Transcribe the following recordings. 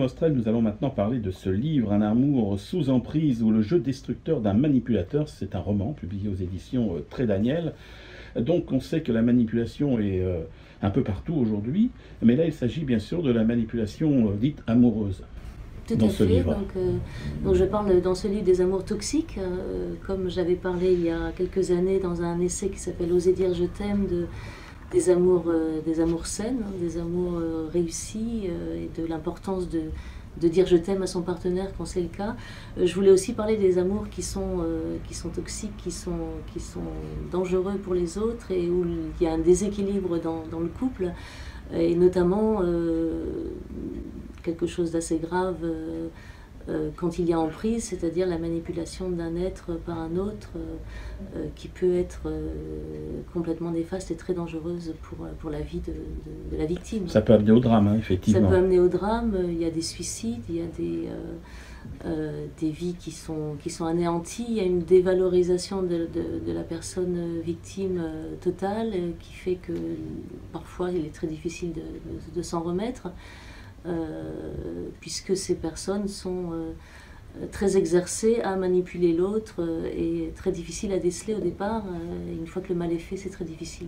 Mostrel, nous allons maintenant parler de ce livre, Un amour sous emprise ou le jeu destructeur d'un manipulateur. C'est un roman publié aux éditions Trait Daniel. Donc on sait que la manipulation est un peu partout aujourd'hui, mais là il s'agit bien sûr de la manipulation dite amoureuse. Tout à fait. Donc je parle dans ce livre des amours toxiques, comme j'avais parlé il y a quelques années dans un essai qui s'appelle Oser dire je t'aime, des amours saines, des amours réussis, et de l'importance de dire je t'aime à son partenaire quand c'est le cas. Je voulais aussi parler des amours qui sont toxiques, qui sont dangereux pour les autres et où il y a un déséquilibre dans le couple, et notamment quelque chose d'assez grave quand il y a emprise, c'est-à-dire la manipulation d'un être par un autre qui peut être complètement néfaste et très dangereuse pour la vie de la victime. Ça peut amener au drame, hein, effectivement. Ça peut amener au drame, il y a des suicides, il y a des vies qui sont anéanties, il y a une dévalorisation de la personne victime totale qui fait que parfois il est très difficile de s'en remettre. Puisque ces personnes sont très exercées à manipuler l'autre et très difficiles à déceler au départ. Une fois que le mal est fait, c'est très difficile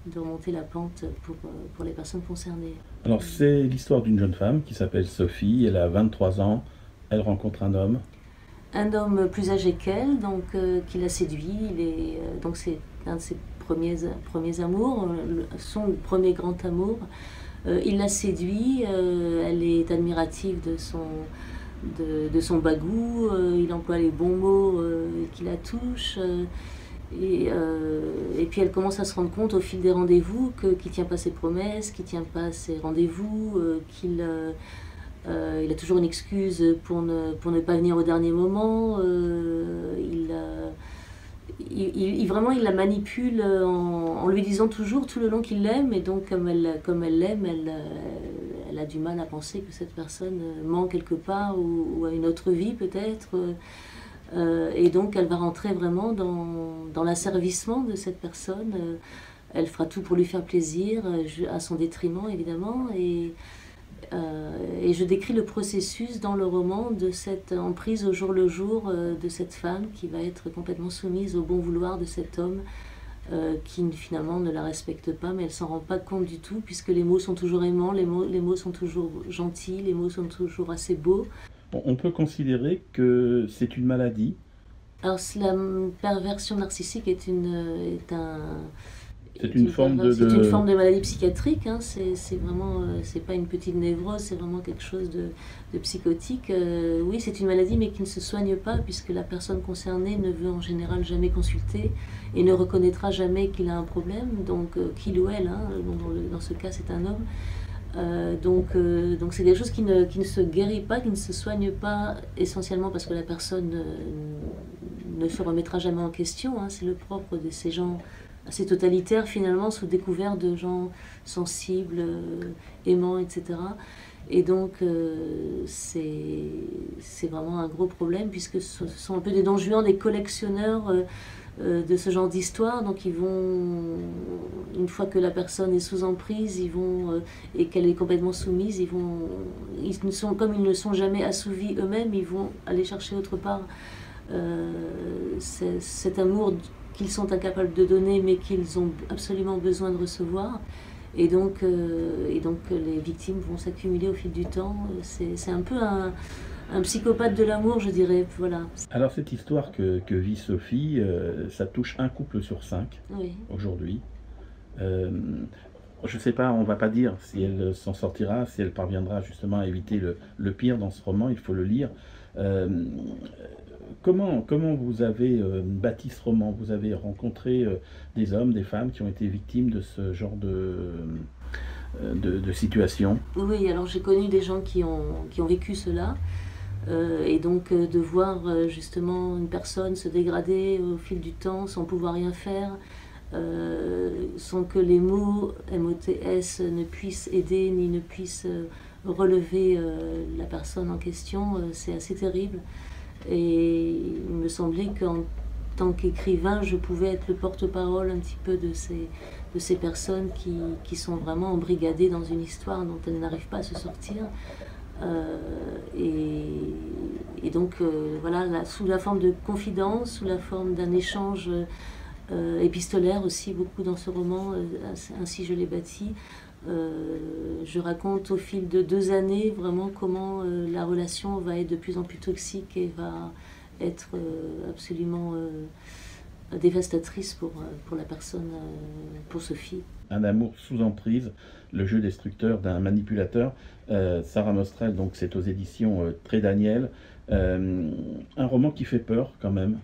de remonter la pente pour les personnes concernées. Alors c'est l'histoire d'une jeune femme qui s'appelle Sophie, elle a 23 ans, elle rencontre un homme. Un homme plus âgé qu'elle, donc qui la séduit, donc c'est un de ses premiers amours, son premier grand amour. Il la séduit, elle est admirative de son bagou, il emploie les bons mots qui la touchent, et puis elle commence à se rendre compte au fil des rendez-vous qu'il ne tient pas ses promesses, qu'il ne tient pas ses rendez-vous, qu'il a toujours une excuse pour ne pas venir au dernier moment. Vraiment, il la manipule en lui disant toujours tout le long qu'il l'aime, et donc comme elle l'aime, elle a du mal à penser que cette personne ment quelque part ou a une autre vie peut-être, et donc elle va rentrer vraiment dans l'asservissement de cette personne. Elle fera tout pour lui faire plaisir, à son détriment évidemment, et je décris le processus dans le roman de cette emprise au jour le jour de cette femme qui va être complètement soumise au bon vouloir de cet homme qui finalement ne la respecte pas, mais elle s'en rend pas compte du tout, puisque les mots sont toujours aimants, les mots sont toujours gentils, les mots sont toujours assez beaux. On peut considérer que c'est une maladie. Alors la perversion narcissique est une forme de maladie psychiatrique, hein. C'est vraiment, c'est pas une petite névrose, c'est vraiment quelque chose de psychotique. Oui, c'est une maladie, mais qui ne se soigne pas, puisque la personne concernée ne veut en général jamais consulter et ne reconnaîtra jamais qu'il a un problème, donc qu'il ou elle, hein, dans ce cas c'est un homme. Donc c'est quelque chose qui ne se guérit pas, qui ne se soigne pas, essentiellement parce que la personne ne se remettra jamais en question, hein. C'est le propre de ces gens assez totalitaires finalement, sous découvert de gens sensibles, aimants, etc. Et donc c'est vraiment un gros problème, puisque ce sont un peu des Don Juan, des collectionneurs de ce genre d'histoire. Donc ils vont, une fois que la personne est sous emprise, et qu'elle est complètement soumise, comme ils ne sont jamais assouvis eux-mêmes, ils vont aller chercher autre part cet amour qu'ils sont incapables de donner, mais qu'ils ont absolument besoin de recevoir. Et donc les victimes vont s'accumuler au fil du temps. C'est un peu un psychopathe de l'amour, je dirais. Voilà. Alors cette histoire que vit Sophie, ça touche un couple sur 5 oui. Aujourd'hui. Je ne sais pas, on ne va pas dire si elle s'en sortira, si elle parviendra justement à éviter le pire dans ce roman, il faut le lire. Comment vous avez bâti ce roman? Vous avez rencontré des hommes, des femmes qui ont été victimes de ce genre de situation? Oui, alors j'ai connu des gens qui ont vécu cela. Et donc de voir justement une personne se dégrader au fil du temps sans pouvoir rien faire, sans que les mots MOTS ne puissent aider ni ne puissent relever la personne en question, c'est assez terrible. Et il me semblait qu'en tant qu'écrivain, je pouvais être le porte-parole un petit peu de ces personnes qui sont vraiment embrigadées dans une histoire dont elles n'arrivent pas à se sortir. Et donc, voilà, sous la forme de confidence, sous la forme d'un échange épistolaire aussi, beaucoup dans ce roman, ainsi je l'ai bâti. Je raconte au fil de 2 années vraiment comment la relation va être de plus en plus toxique et va être absolument dévastatrice pour la personne, pour Sophie. Un amour sous emprise, le jeu destructeur d'un manipulateur. Sarah Mostrel, donc c'est aux éditions Très Daniel. Un roman qui fait peur quand même.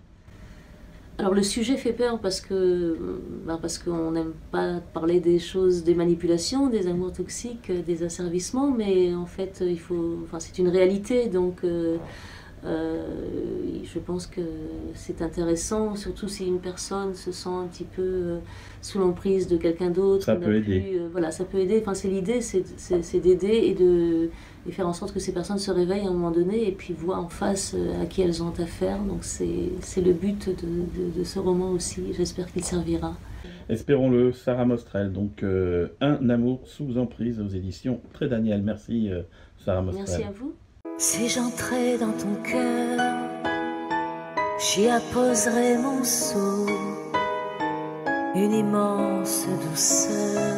Alors le sujet fait peur parce qu'on n'aime pas parler des choses, des manipulations, des amours toxiques, des asservissements, mais en fait c'est une réalité, donc je pense que c'est intéressant, surtout si une personne se sent un petit peu sous l'emprise de quelqu'un d'autre. Ça peut aider. Voilà, ça peut aider. Enfin, l'idée, c'est d'aider et faire en sorte que ces personnes se réveillent à un moment donné et puis voient en face à qui elles ont affaire. Donc c'est le but de ce roman aussi. J'espère qu'il servira. Espérons-le. Sarah Mostrel, donc Un amour sous emprise aux éditions Très Daniel. Merci Sarah Mostrel. Merci à vous. Si j'entrais dans ton cœur, j'y apposerais mon sceau, une immense douceur.